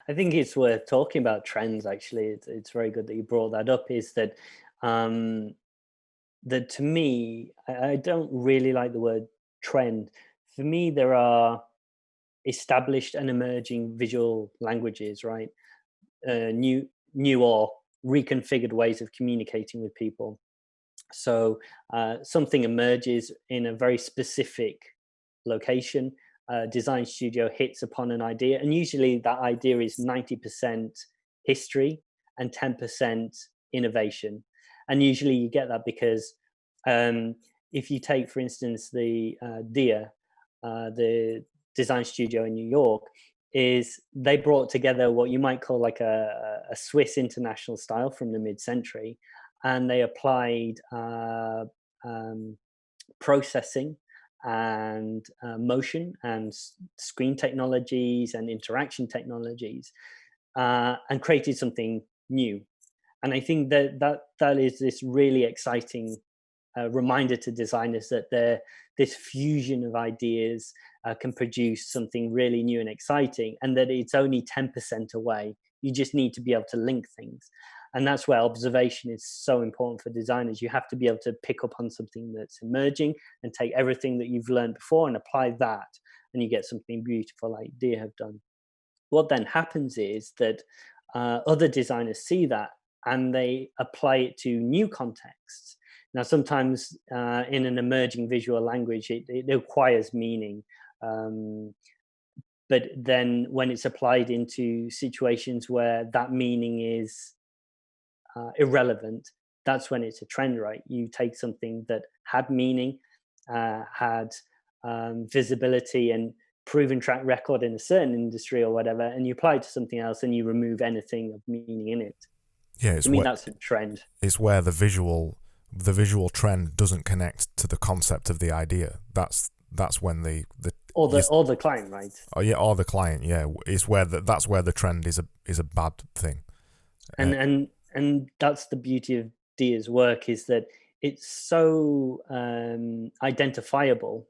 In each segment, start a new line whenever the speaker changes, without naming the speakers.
I think it's worth talking about trends. Actually, it's very good that you brought that up. Is that um, that to me, I don't really like the word trend. For me, there are established and emerging visual languages, right? New or reconfigured ways of communicating with people. So something emerges in a very specific location. Design studio hits upon an idea, and usually that idea is 90% history and 10% innovation. And usually you get that because um, if you take, for instance, the DIA, the design studio in New York, is they brought together what you might call like a Swiss international style from the mid-century, and they applied um, processing and motion and screen technologies and interaction technologies, and created something new. And I think that is this really exciting reminder to designers that this fusion of ideas can produce something really new and exciting, and that it's only 10% away. You just need to be able to link things. And that's where observation is so important for designers. You have to be able to pick up on something that's emerging and take everything that you've learned before and apply that, and you get something beautiful like Deer have done. What then happens is that other designers see that and they apply it to new contexts. Now, sometimes in an emerging visual language, it acquires meaning. Um, but then when it's applied into situations where that meaning is irrelevant, that's when it's a trend, right? You take something that had meaning, had visibility and proven track record in a certain industry or whatever, and you apply it to something else and you remove anything of meaning in it.
Yeah,
To me, that's a trend.
it's where the visual trend doesn't connect to the concept of the idea. That's when the
or the client, right?
Oh yeah, or the client. Yeah, it's where that's where the trend is a bad thing.
And that's the beauty of Dia's work, is that it's so identifiable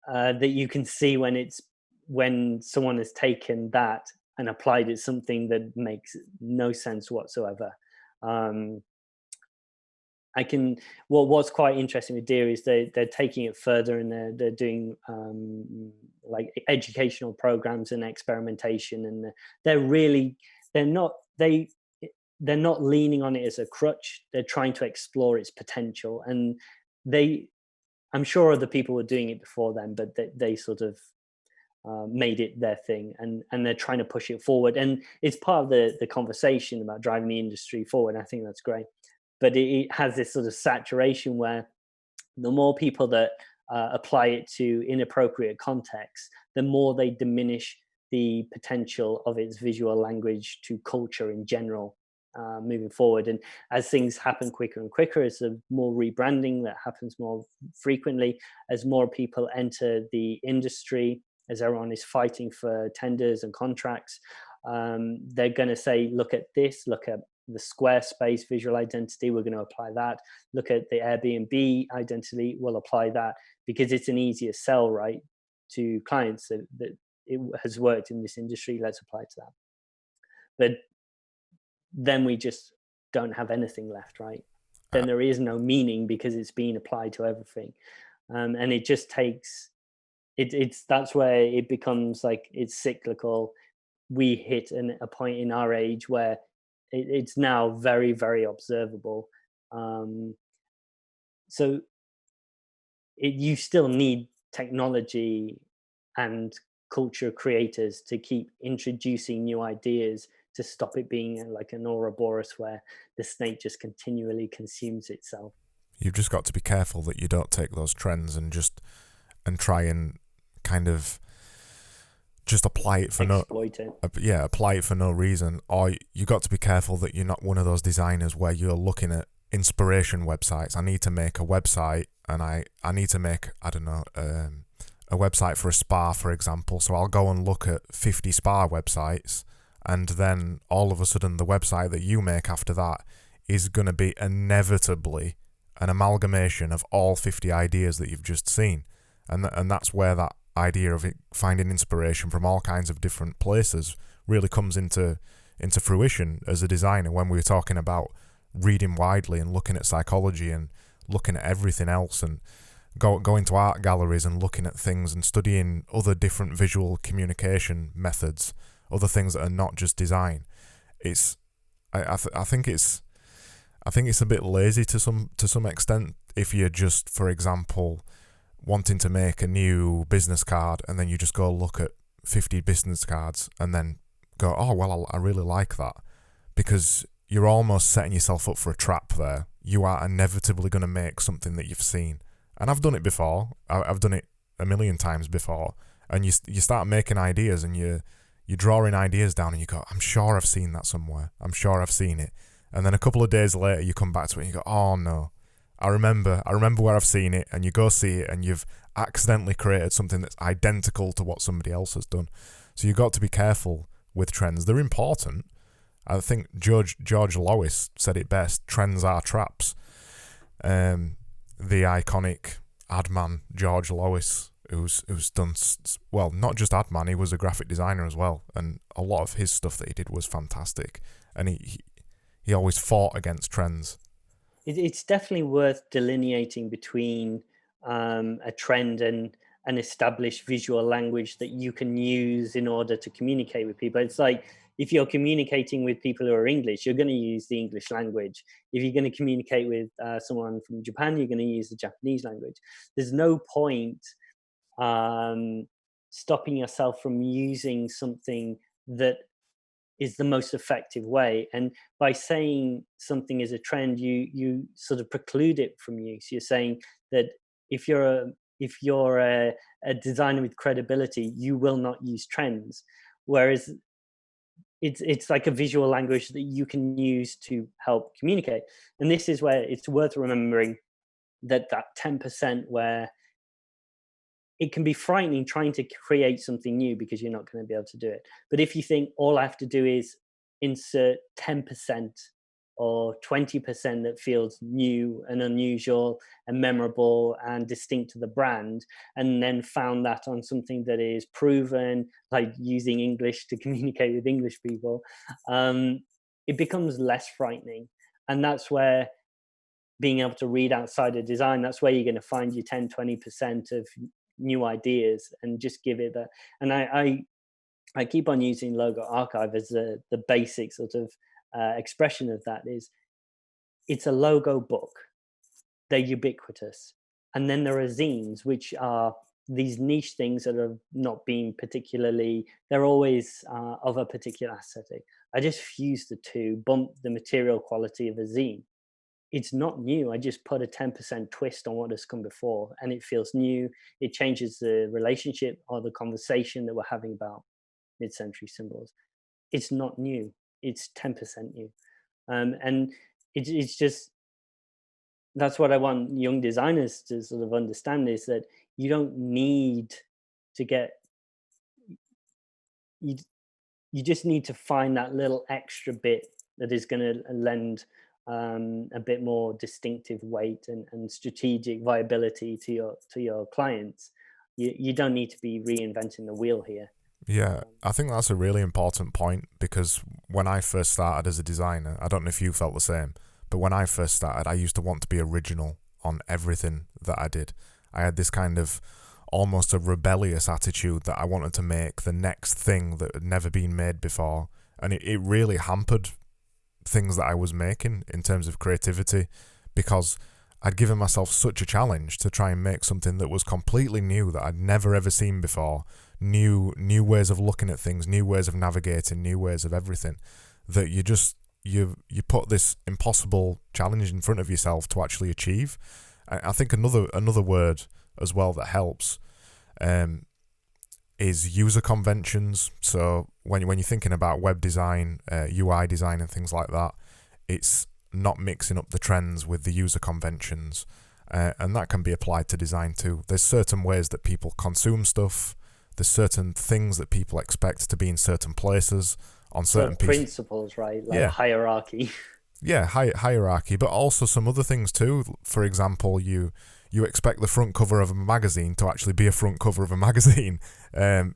that you can see when someone has taken that and applied it something that makes no sense whatsoever. Um, I can. Well, what's quite interesting with Deer is they're taking it further, and they're doing like educational programs and experimentation, and they're really they're not they they're not leaning on it as a crutch. They're trying to explore its potential, and they I'm sure other people were doing it before them, but they sort of made it their thing, and they're trying to push it forward, and it's part of the conversation about driving the industry forward. I think that's great, but it has this sort of saturation where the more people that apply it to inappropriate contexts, the more they diminish the potential of its visual language to culture in general. Moving forward, and as things happen quicker and quicker, as the more rebranding that happens more frequently, as more people enter the industry, as everyone is fighting for tenders and contracts, they're going to say, look at this, look at the Squarespace visual identity, we're going to apply that. Look at the Airbnb identity, we'll apply that, because it's an easier sell, right, to clients that it has worked in this industry, let's apply to that. But then we just don't have anything left, right? Then there is no meaning because it's being applied to everything. And it just takes it's that's where it becomes like it's cyclical. We hit a point in our age where it's now very, very observable. Um, so you still need technology and culture creators to keep introducing new ideas, to stop it being like an Ouroboros where the snake just continually consumes itself.
You've just got to be careful that you don't take those trends and try and kind of just apply it for
Exploit it.
apply it for no reason. Or you got to be careful that you're not one of those designers where you're looking at inspiration websites. I need to make a website, and I need to make, I don't know, a website for a spa, for example. So I'll go and look at 50 spa websites, and then all of a sudden the website that you make after that is going to be inevitably an amalgamation of all 50 ideas that you've just seen. And that's where that idea of it, finding inspiration from all kinds of different places, really comes into fruition as a designer when we were talking about reading widely and looking at psychology and looking at everything else, and going to art galleries and looking at things and studying other different visual communication methods, other things that are not just design. I think it's a bit lazy to some extent if you're just, for example, wanting to make a new business card and then you just go look at 50 business cards and then go, oh well, I really like that, because you're almost setting yourself up for a trap there. You are inevitably going to make something that you've seen. And I've done it before. I've done it a million times before. And you start making ideas and you're drawing ideas down and you go, I'm sure I've seen that somewhere. I'm sure I've seen it. And then a couple of days later you come back to it and you go, oh no, I remember where I've seen it, and you go see it and you've accidentally created something that's identical to what somebody else has done. So you've got to be careful with trends. They're important. I think George Lois said it best, trends are traps. The iconic ad man George Lois, who's done, well, not just ad man, he was a graphic designer as well, and a lot of his stuff that he did was fantastic, and he always fought against trends.
It's definitely worth delineating between a trend and an established visual language that you can use in order to communicate with people. It's like, if you're communicating with people who are English, you're going to use the English language. If you're going to communicate with someone from Japan, you're going to use the Japanese language. There's no point stopping yourself from using something that is the most effective way. And by saying something is a trend, you sort of preclude it from use. You're saying that if you're a designer with credibility, you will not use trends. Whereas it's like a visual language that you can use to help communicate. And this is where it's worth remembering that 10% where it can be frightening trying to create something new because you're not going to be able to do it. But if you think all I have to do is insert 10% or 20% that feels new and unusual and memorable and distinct to the brand, and then found that on something that is proven, like using English to communicate with English people, it becomes less frightening. And that's where being able to read outside of design, that's where you're going to find your 10-20% of new ideas, and just give it that. And I keep on using Logo Archive as the basic sort of expression of that. Is it's a logo book. They're ubiquitous. And then there are zines, which are these niche things that are not being particularly, they're always of a particular aesthetic. I just fuse the two, bump the material quality of a zine. It's not new. I just put a 10% twist on what has come before, and it feels new. It changes the relationship or the conversation that we're having about mid-century symbols. It's not new. It's 10% new. And it's just, that's what I want young designers to sort of understand, is that you don't need to get, you just need to find that little extra bit that is going to lend a bit more distinctive weight and strategic viability to your clients. You don't need to be reinventing the wheel here.
Yeah, I think that's a really important point, because when I first started as a designer, I don't know if you felt the same, but when I first started, I used to want to be original on everything that I did. I had this kind of almost a rebellious attitude that I wanted to make the next thing that had never been made before, and it really hampered things that I was making in terms of creativity, because I'd given myself such a challenge to try and make something that was completely new, that I'd never ever seen before, new ways of looking at things, new ways of navigating, new ways of everything, that you put this impossible challenge in front of yourself to actually achieve. I think another word as well that helps is user conventions. So when you're thinking about web design, UI design and things like that, it's not mixing up the trends with the user conventions, and that can be applied to design too. There's certain ways that people consume stuff. There's certain things that people expect to be in certain places on certain
principles, right? Like hierarchy.
Yeah, hierarchy, but also some other things too. For example, you you expect the front cover of a magazine to actually be a front cover of a magazine.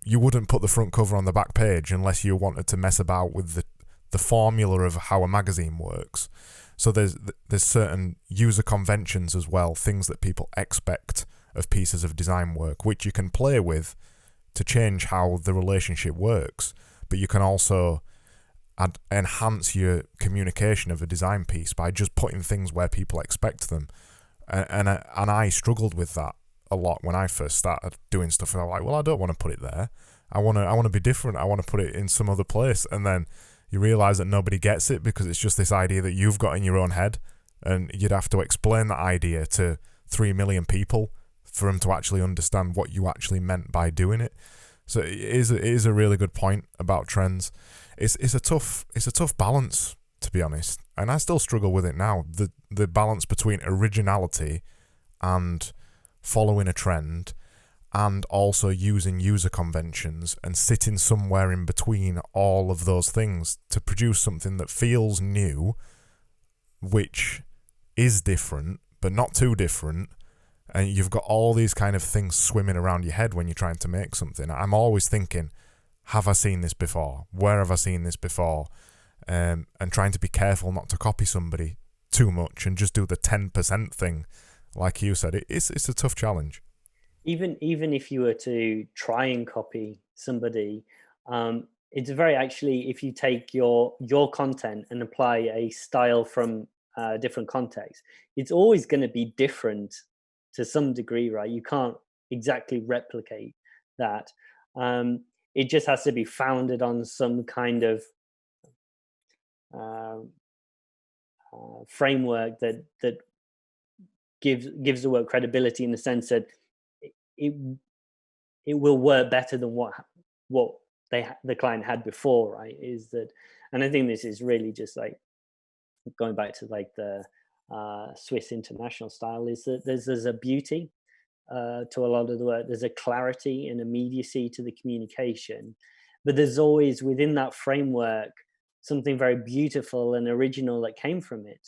You wouldn't put the front cover on the back page unless you wanted to mess about with the formula of how a magazine works. So there's certain user conventions as well, things that people expect of pieces of design work, which you can play with to change how the relationship works. But you can also enhance your communication of a design piece by just putting things where people expect them. And I struggled with that a lot when I first started doing stuff. And I'm like, well, I don't want to put it there. I want to be different. I want to put it in some other place. And then you realize that nobody gets it because it's just this idea that you've got in your own head, and you'd have to explain that idea to 3 million people for them to actually understand what you actually meant by doing it. So it is a really good point about trends. It's a tough balance, to be honest, and I still struggle with it now. The balance between originality and following a trend, and also using user conventions and sitting somewhere in between all of those things to produce something that feels new, which is different but not too different. And you've got all these kind of things swimming around your head when you're trying to make something. I'm always thinking, have I seen this before? Where have I seen this before? And trying to be careful not to copy somebody too much and just do the 10% thing. Like you said, it's a tough challenge.
Even if you were to try and copy somebody, it's very actually, if you take your content and apply a style from a different context, it's always going to be different to some degree, right? You can't exactly replicate that. It just has to be founded on some kind of uh, framework that gives the work credibility, in the sense that it it will work better than what the client had before, right? Is that, and I think this is really just like going back to like the Swiss international style, is that there's a beauty to a lot of the work. There's a clarity and immediacy to the communication, but there's always within that framework something very beautiful and original that came from it.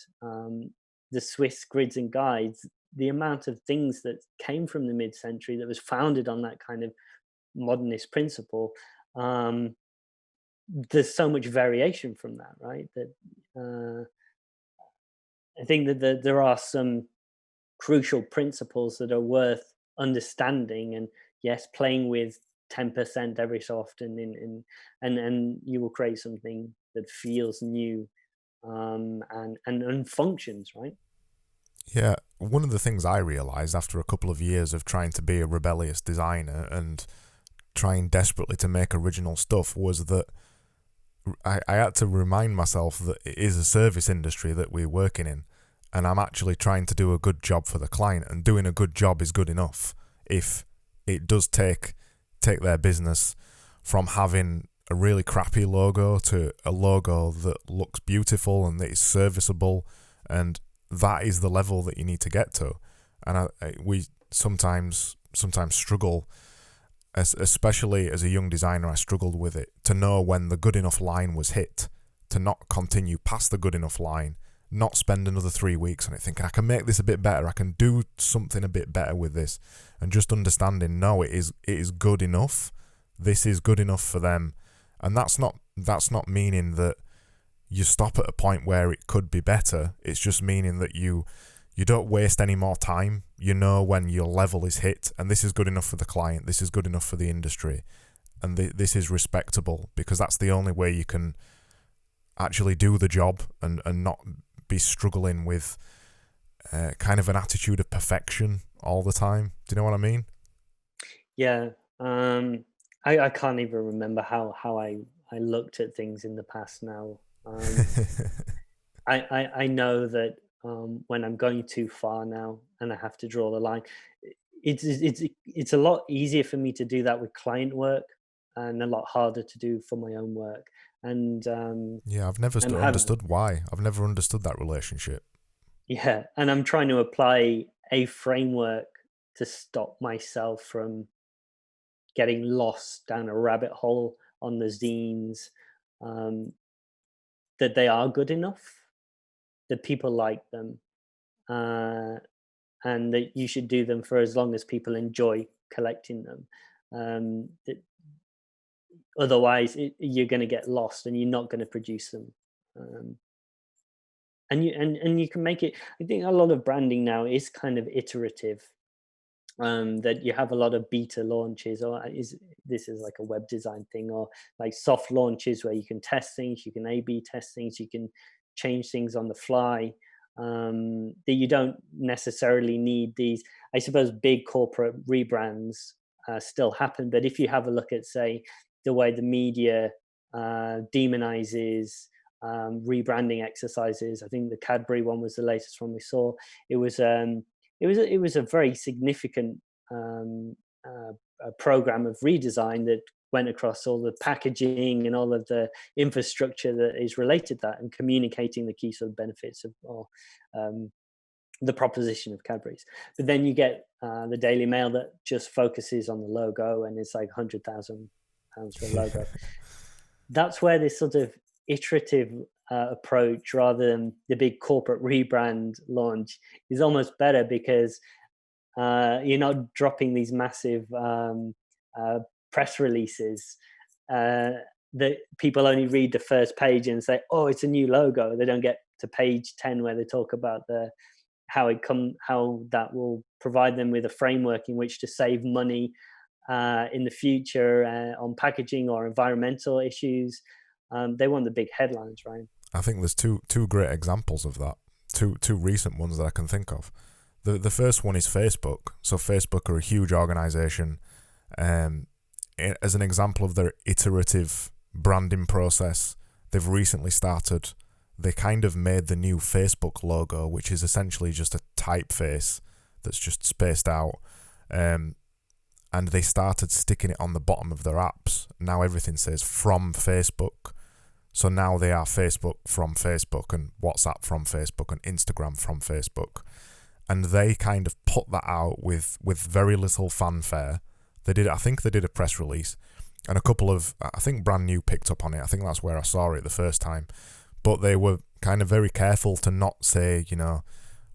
The Swiss grids and guides, the amount of things that came from the mid-century that was founded on that kind of modernist principle, um, there's so much variation from that, right? That I think that there are some crucial principles that are worth understanding, and yes, playing with 10% every so often and you will create something that feels new, and functions, right?
Yeah, one of the things I realised after a couple of years of trying to be a rebellious designer and trying desperately to make original stuff was that I had to remind myself that it is a service industry that we're working in, and I'm actually trying to do a good job for the client, and doing a good job is good enough if it does take their business from having a really crappy logo to a logo that looks beautiful and that is serviceable, and that is the level that you need to get to. And we sometimes struggle, especially as a young designer. I struggled with it, to know when the good enough line was hit, to not continue past the good enough line, not spend another 3 weeks on it thinking I can make this a bit better, I can do something a bit better with this, and just understanding, no, it is good enough. This is good enough for them. And that's not meaning that you stop at a point where it could be better. It's just meaning that you don't waste any more time. You know when your level is hit, and this is good enough for the client, this is good enough for the industry, and this is respectable, because that's the only way you can actually do the job and not be struggling with kind of an attitude of perfection all the time. Do you know what I mean?
Yeah. I can't even remember how I looked at things in the past now. I know that when I'm going too far now and I have to draw the line, it's a lot easier for me to do that with client work, and a lot harder to do for my own work. And
Yeah, I've never
I'm having
understood why. I've never understood that relationship.
yeah, and I'm trying to apply a framework to stop myself from getting lost down a rabbit hole on the zines, um, that they are good enough, that people like them, uh, and that you should do them for as long as people enjoy collecting them. Otherwise, you're going to get lost, and you're not going to produce them. Um, and you can make it. I think a lot of branding now is kind of iterative. That you have a lot of beta launches, or this is like a web design thing, or like soft launches where you can test things, you can A/B test things, you can change things on the fly. That you don't necessarily need these. I suppose big corporate rebrands still happen, but if you have a look at, say, the way the media demonizes rebranding exercises, I think the Cadbury one was the latest one we saw. It was a very significant a program of redesign that went across all the packaging and all of the infrastructure that is related to that, and communicating the key sort of benefits of the proposition of Cadbury's. But then you get the Daily Mail that just focuses on the logo, and it's like £100,000 for a logo. That's where this sort of iterative approach, rather than the big corporate rebrand launch, is almost better, because you're not dropping these massive press releases that people only read the first page and say, "Oh, it's a new logo." They don't get to page 10 where they talk about how that will provide them with a framework in which to save money in the future on packaging or environmental issues. They want the big headlines, right?
I think there's two great examples of that. Two recent ones that I can think of. The first one is Facebook. So Facebook are a huge organization. As an example of their iterative branding process, they've recently started. They kind of made the new Facebook logo, which is essentially just a typeface that's just spaced out. And they started sticking it on the bottom of their apps. Now everything says "from Facebook." So now they are Facebook from Facebook, and WhatsApp from Facebook, and Instagram from Facebook. And they kind of put that out with very little fanfare. I think they did a press release, and a couple of, I think Brand New picked up on it. I think that's where I saw it the first time. But they were kind of very careful to not say,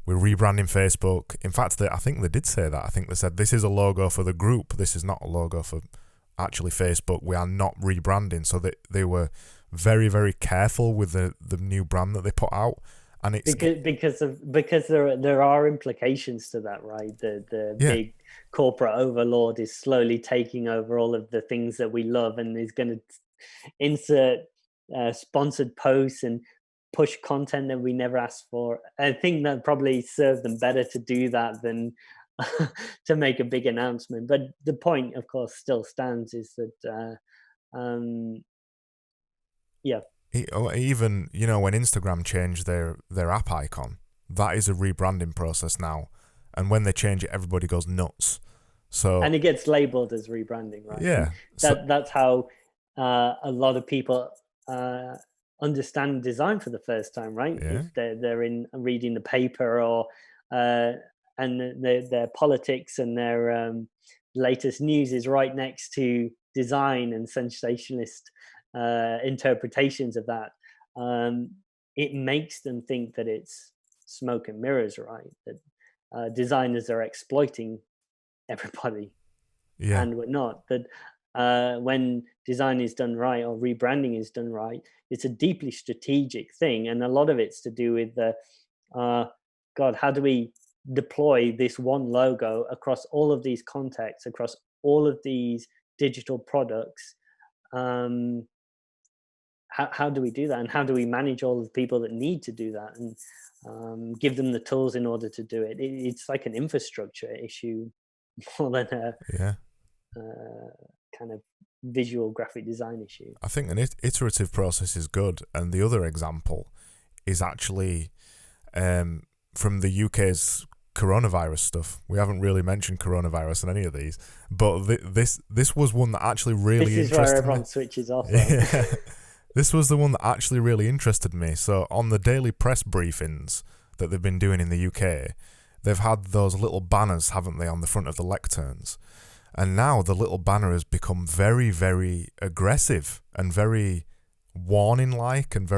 we're rebranding Facebook. In fact, I think they did say that. I think they said, this is a logo for the group. This is not a logo for actually Facebook. We are not rebranding. So they were very, very careful with the new brand that they put out. And it's
because there are implications to that, right? The big corporate overlord is slowly taking over all of the things that we love, and is going to insert sponsored posts and push content that we never asked for. I think that probably served them better to do that than to make a big announcement. But the point, of course, still stands, is that
even when Instagram changed their app icon, that is a rebranding process now, and when they change it, everybody goes nuts.
And it gets labeled as rebranding, right?
Yeah,
that's how a lot of people understand design for the first time, right?
Yeah.
If they're in reading the paper, or and their politics and their latest news is right next to design and sensationalist interpretations of that, it makes them think that it's smoke and mirrors, right? That designers are exploiting everybody, and whatnot. That when design is done right, or rebranding is done right, it's a deeply strategic thing, and a lot of it's to do with how do we deploy this one logo across all of these contexts, across all of these digital products? How do we do that, and how do we manage all of the people that need to do that, and give them the tools in order to do it? It's like an infrastructure issue more than a kind of visual graphic design issue.
I think an iterative process is good, and the other example is actually from the UK's coronavirus stuff. We haven't really mentioned coronavirus in any of these, but this was one that actually really interested me. This is where
everyone switches off.
Yeah. This was the one that actually really interested me. So on the daily press briefings that they've been doing in the UK, they've had those little banners, haven't they, on the front of the lecterns? And now the little banner has become very, very aggressive and very warning like, and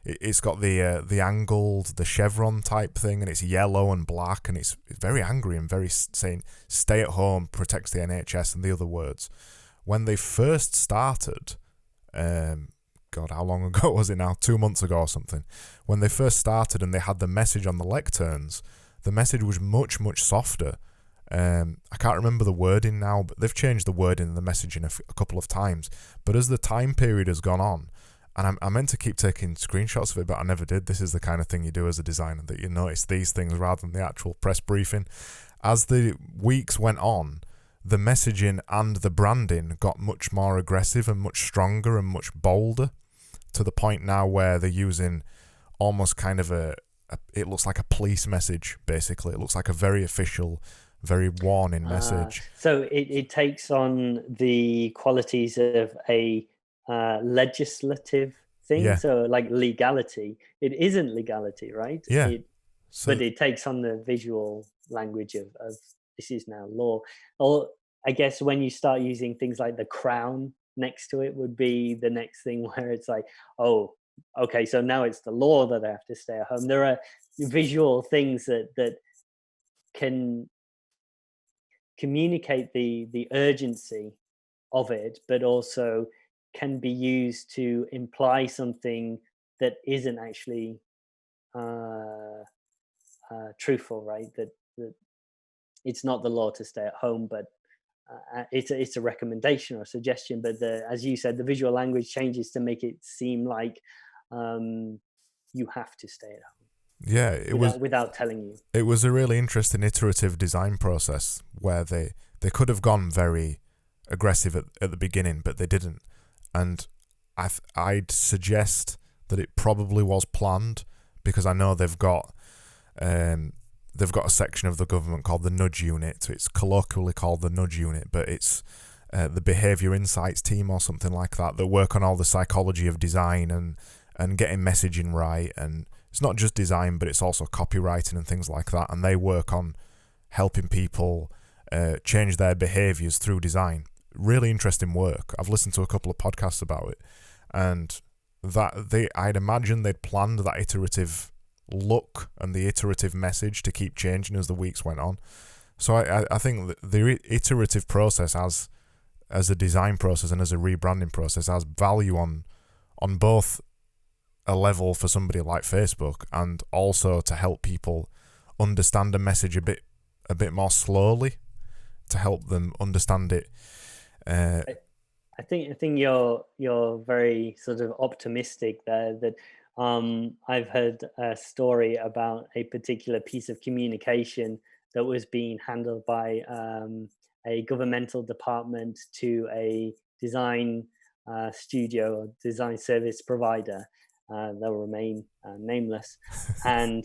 it's got the angled, the chevron type thing, and it's yellow and black, and it's very angry and very saying stay at home, protects the NHS and the other words. When they first started, God, how long ago was it now? 2 months ago or something. When they first started and they had the message on the lecterns, the message was much, much softer. I can't remember the wording now, but they've changed the wording in the messaging a couple of times. But as the time period has gone on, and I meant to keep taking screenshots of it, but I never did. This is the kind of thing you do as a designer, that you notice these things rather than the actual press briefing. As the weeks went on, the messaging and the branding got much more aggressive and much stronger and much bolder, to the point now where they're using almost kind of it looks like a police message, basically. It looks like a very official, very warning message.
So it takes on the qualities of a legislative thing.
Yeah.
So like legality. It isn't legality, right?
Yeah.
But it takes on the visual language of this is now law. Or I guess when you start using things like the crown next to it would be the next thing, where it's like, oh, okay, so now it's the law that I have to stay at home. There are visual things that can communicate the urgency of it, but also can be used to imply something that isn't actually truthful, right? That it's not the law to stay at home, but it's a recommendation or a suggestion. But as you said, the visual language changes to make it seem like you have to stay at home.
Yeah, it was
without telling you.
It was a really interesting iterative design process where they could have gone very aggressive at the beginning, but they didn't. And I'd suggest that it probably was planned, because I know they've got a section of the government called the Nudge Unit. It's colloquially called the Nudge Unit, but it's the Behaviour Insights team or something like that work on all the psychology of design and getting messaging right. And it's not just design, but it's also copywriting and things like that. And they work on helping people change their behaviours through design. Really interesting work. I've listened to a couple of podcasts about it, and I'd imagine they'd planned that iterative look and the iterative message to keep changing as the weeks went on. So I think that the iterative process as a design process and as a rebranding process has value on both a level for somebody like Facebook, and also to help people understand a message a bit more slowly, to help them understand it.
I think you're very sort of optimistic there. That I've heard a story about a particular piece of communication that was being handled by a governmental department to a design studio or design service provider. They'll remain nameless, and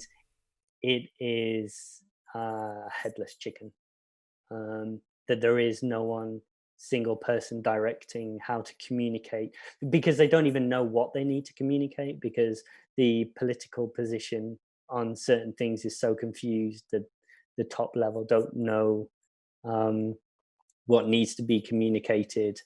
it is headless chicken. That there is no one single person directing how to communicate, because they don't even know what they need to communicate, because the political position on certain things is so confused that the top level don't know what needs to be communicated.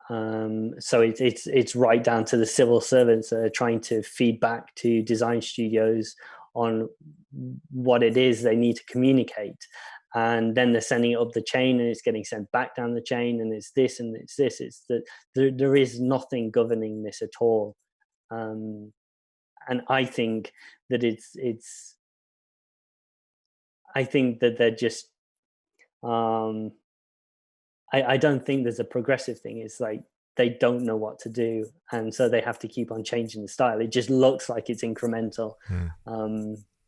So it's right down to the civil servants that are trying to feed back to design studios on what it is they need to communicate. And then they're sending it up the chain, and it's getting sent back down the chain, and it's this and it's this. It's that there is nothing governing this at all. And I think that I think that they're just I don't think there's a progressive thing. It's like they don't know what to do, and so they have to keep on changing the style. It just looks like it's incremental.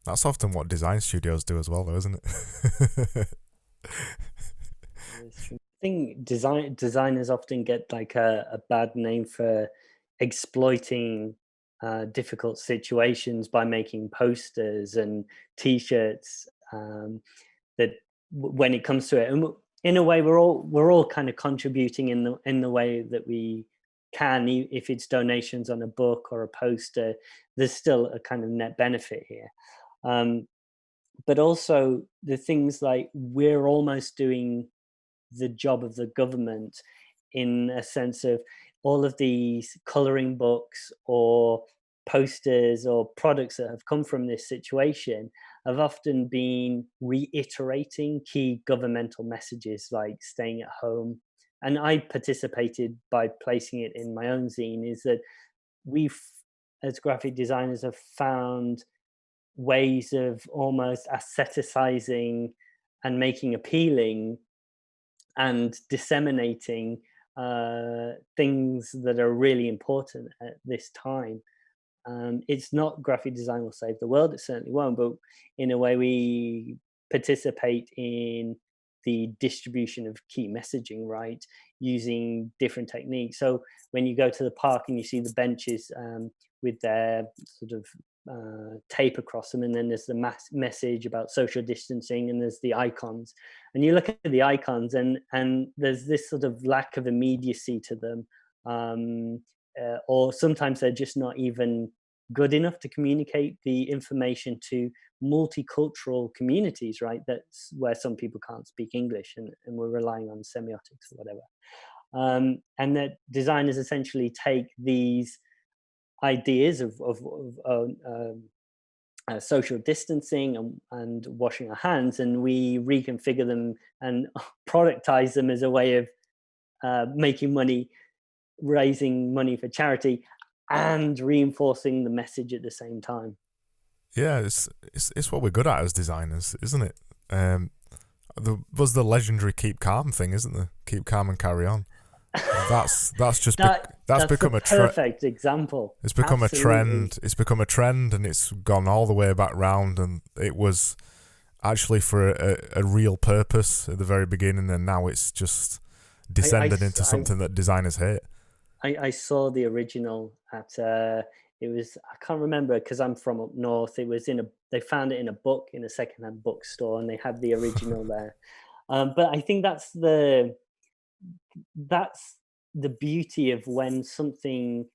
That's often what design studios do as well, though, isn't it?
I think designers often get like a bad name for exploiting difficult situations by making posters and T-shirts. That when it comes to it, and in a way, we're all kind of contributing in the way that we can. If it's donations on a book or a poster, there's still a kind of net benefit here. But also the things like we're almost doing the job of the government, in a sense of all of these coloring books or posters or products that have come from this situation have often been reiterating key governmental messages like staying at home. And I participated by placing it in my own zine, is that we've, as graphic designers, have found ways of almost asceticizing and making appealing and disseminating things that are really important at this time. It's not graphic design will save the world, it certainly won't, but in a way we participate in the distribution of key messaging, right, using different techniques. So when you go to the park and you see the benches with their sort of tape across them, and then there's the message about social distancing, and there's the icons, and you look at the icons, and there's this sort of lack of immediacy to them, or sometimes they're just not even good enough to communicate the information to multicultural communities, right? That's where some people can't speak English, and we're relying on semiotics or whatever. And that designers essentially take these ideas of social distancing and washing our hands, and we reconfigure them and productize them as a way of making money, raising money for charity, and reinforcing the message at the same time.
Yeah, it's what we're good at as designers, isn't it? Was the legendary keep calm thing, isn't there? Keep calm and carry on. That's just that's become a
perfect example.
It's become Absolutely. A trend. It's become a trend, and it's gone all the way back round. And it was actually for a real purpose at the very beginning, and now it's just descended into something that designers hate.
I saw the original at it was, I can't remember because I'm from up north. It was they found it in a book in a secondhand bookstore, and they had the original there. But I think that's the beauty of when something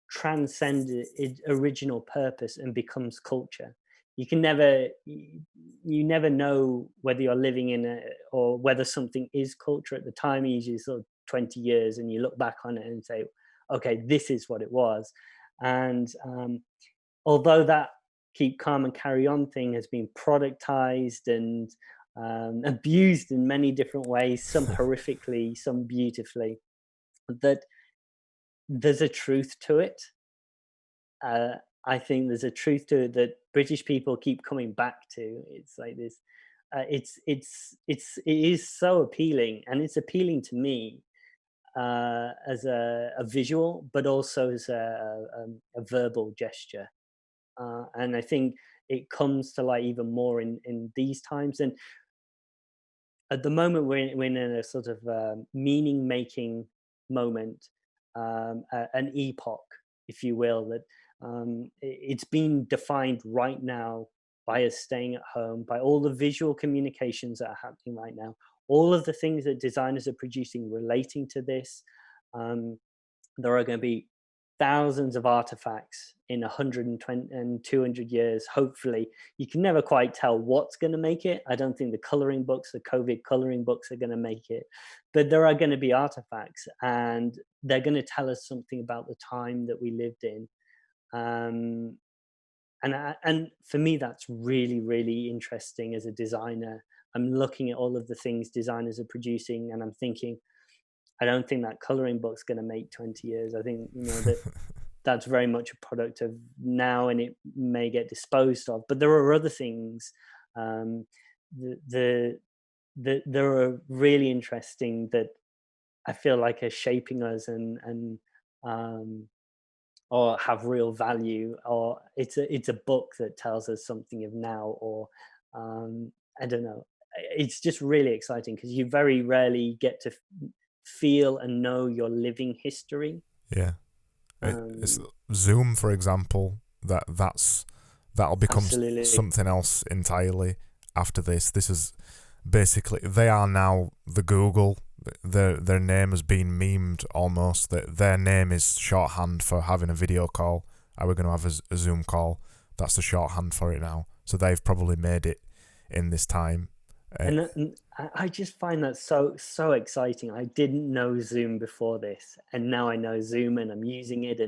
transcends its original purpose and becomes culture. You never know whether you're living in or whether something is culture at the time. Usually sort of 20 years, and you look back on it and say, okay, this is what it was. And although that keep calm and carry on thing has been productized and abused in many different ways, some horrifically, some beautifully, that there's a truth to it. I think there's a truth to it that British people keep coming back to. It's like this. It is so appealing, and it's appealing to me as a visual, but also as a verbal gesture. And I think it comes to light even more in these times. And at the moment, we're in a sort of meaning-making moment, an epoch, if you will, that it's being defined right now by us staying at home, by all the visual communications that are happening right now, all of the things that designers are producing relating to this. There are going to be thousands of artifacts in 120 and 200 years, hopefully. You can never quite tell what's going to make it. I don't think the coloring books, the COVID coloring books are going to make it. But there are going to be artifacts, and they're going to tell us something about the time that we lived in. And for me, that's really, really interesting as a designer. I'm looking at all of the things designers are producing, and I'm thinking, I don't think that coloring book's going to make 20 years. I think, that's very much a product of now, and it may get disposed of. But there are other things that are really interesting that I feel like are shaping us and or have real value, or it's a book that tells us something of now, or I don't know. It's just really exciting because you very rarely get to feel and know your living history.
Yeah. It's Zoom, for example, that'll become
Absolutely.
something else entirely after this. This is basically, they are now the Google. Their name has been memed almost. Their name is shorthand for having a video call. Are we going to have a Zoom call? That's the shorthand for it now. So they've probably made it in this time. Uh,
And I just find that so exciting. I didn't know Zoom before this, and now I know Zoom, and I'm using it,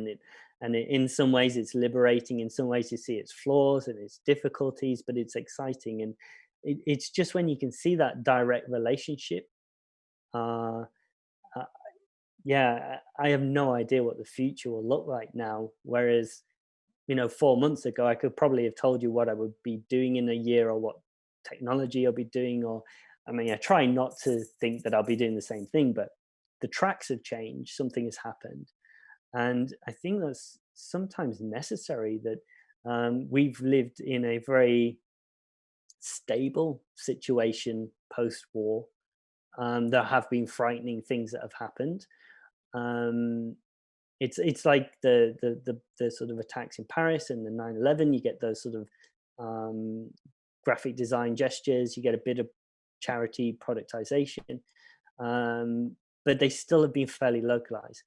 in some ways it's liberating. In some ways, you see its flaws and its difficulties, but it's exciting, and it's just when you can see that direct relationship. Uh, uh, yeah, I have no idea what the future will look like now. Whereas 4 months ago, I could probably have told you what I would be doing in a year or what technology I'll be doing. Or, I mean, I try not to think that I'll be doing the same thing, but the tracks have changed, something has happened. And I think that's sometimes necessary that we've lived in a very stable situation post war. There have been frightening things that have happened. Um, it's like the sort of attacks in Paris and the 9/11. You get those sort of um, graphic design gestures. You get a bit of charity productization, um, but they still have been fairly localized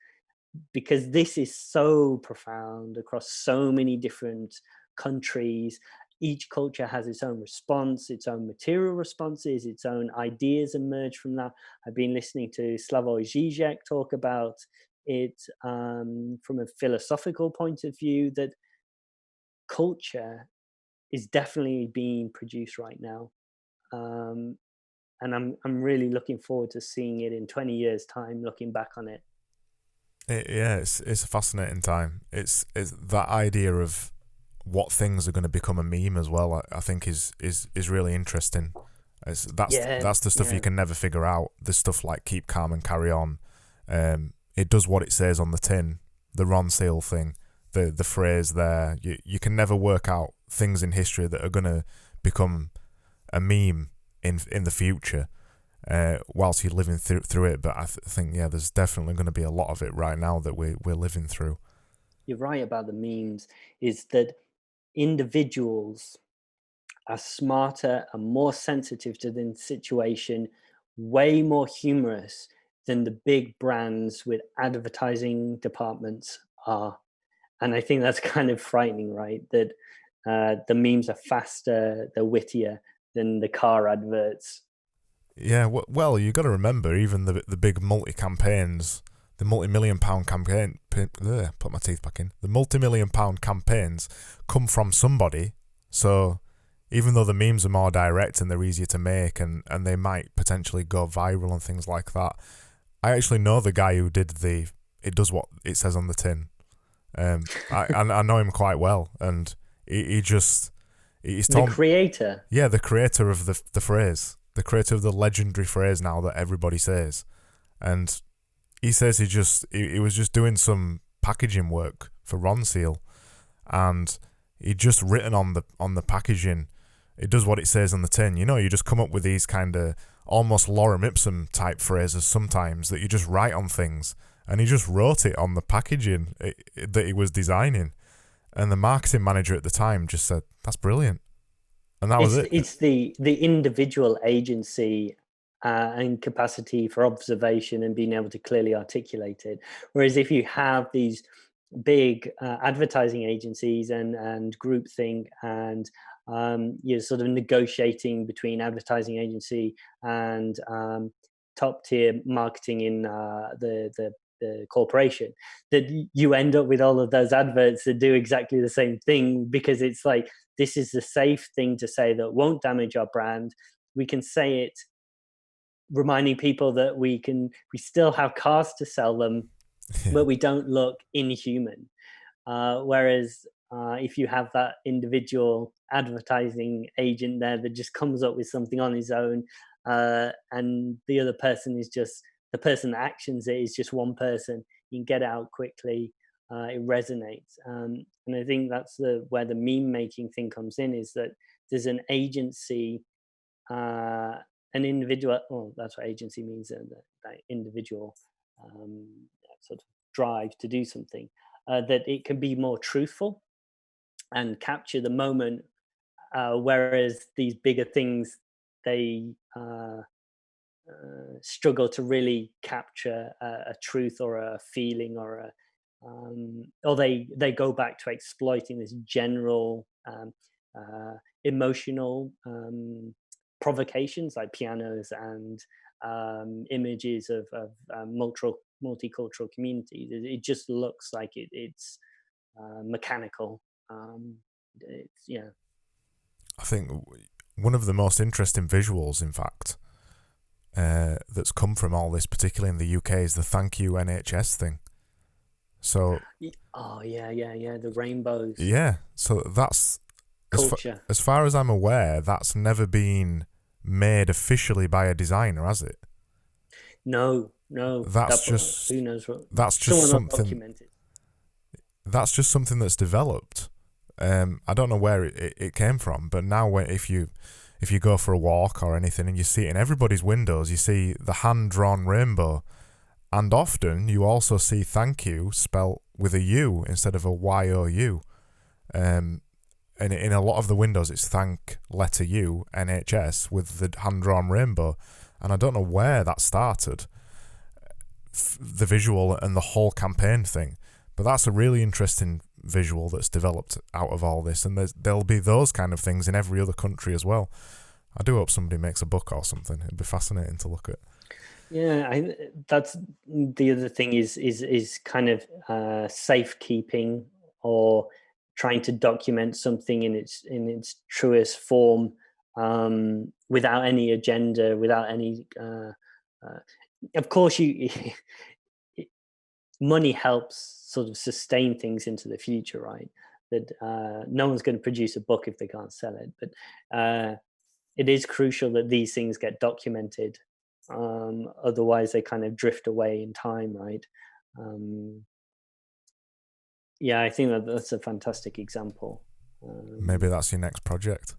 because this is so profound across so many different countries. Each culture has its own response, its own material responses, its own ideas emerge from that. I've been listening to Slavoj Žižek talk about it from a philosophical point of view, that culture is definitely being produced right now. Um, and I'm really looking forward to seeing it in 20 years' time, looking back on it.
yeah, it's a fascinating time. It's that idea of what things are going to become a meme as well. I think is really interesting.
Yeah,
That's the stuff you
yeah.
can never figure out. The stuff like keep calm and carry on. It does what it says on the tin. The Ron Seal thing, the phrase there. You can never work out things in history that are going to become a meme in the future. Whilst you're living through it, but I think there's definitely going to be a lot of it right now that we're living through.
You're right about the memes, is that individuals are smarter and more sensitive to the situation, way more humorous than the big brands with advertising departments are. And I think that's kind of frightening, right? That the memes are faster, they're wittier than the car adverts.
Yeah, well, you got to remember, even the big multi campaigns, the multi-million-pound campaign. Put my teeth back in. The multi-million-pound campaigns come from somebody. So even though the memes are more direct and they're easier to make, and they might potentially go viral and things like that, I actually know the guy who did the. It does what it says on the tin. I know him quite well, and he just he's
The
told.
creator.
Yeah, the creator of the phrase, the creator of the legendary phrase now that everybody says, and he says he was just doing some packaging work for Ron Seal, and he just written on the packaging. It does what it says on the tin. You just come up with these kind of almost lorem ipsum type phrases sometimes that you just write on things, and he just wrote it on the packaging that he was designing, and the marketing manager at the time just said, "That's brilliant." And that was it.
It's the individual agency and capacity for observation and being able to clearly articulate it. Whereas if you have these big advertising agencies and groupthink, and you're sort of negotiating between advertising agency and top tier marketing in the corporation, that you end up with all of those adverts that do exactly the same thing, because it's like, this is the safe thing to say that won't damage our brand. We can say it reminding people that we still have cars to sell them,
Yeah.
but we don't look inhuman. Whereas if you have that individual advertising agent there that just comes up with something on his own, and the other person is just the person that actions it is just one person, you can get it out quickly. It resonates, and I think that's where the meme making thing comes in. Is that there's an agency, uh, an individual. Well, that's what agency means. That individual um, sort of drive to do something. That it can be more truthful and capture the moment, whereas these bigger things, they struggle to really capture a truth or a feeling, or they go back to exploiting this general emotional provocations like pianos and images of multicultural communities. It just looks like it's mechanical. It's yeah.
I think one of the most interesting visuals, in fact, that's come from all this, particularly in the UK, is the "Thank You NHS" thing. So,
Oh yeah, the rainbows
yeah, so that's
culture.
as far as I'm aware, that's never been made officially by a designer, has it?
No,
That's
that
just
who knows what
that's just
someone
something
undocumented.
that's just something that's developed. I don't know where it came from, but now if you go for a walk or anything and you see it in everybody's windows, you see the hand-drawn rainbow, and often you also see "thank you" spelt with a U instead of a YOU. And in a lot of the windows, it's "thank letter U NHS" with the hand-drawn rainbow, and I don't know where that started, the visual and the whole campaign thing. But that's a really interesting visual that's developed out of all this, and there'll be those kind of things in every other country as well. I do hope somebody makes a book or something. It'd be fascinating to look at.
Yeah, that's the other thing is kind of safekeeping, or trying to document something in its truest form, without any agenda, without any. Of course, money helps sort of sustain things into the future, right? That no one's going to produce a book if they can't sell it, but it is crucial that these things get documented. Otherwise, they kind of drift away in time, right? Yeah, I think that's a fantastic example.
Maybe that's your next project.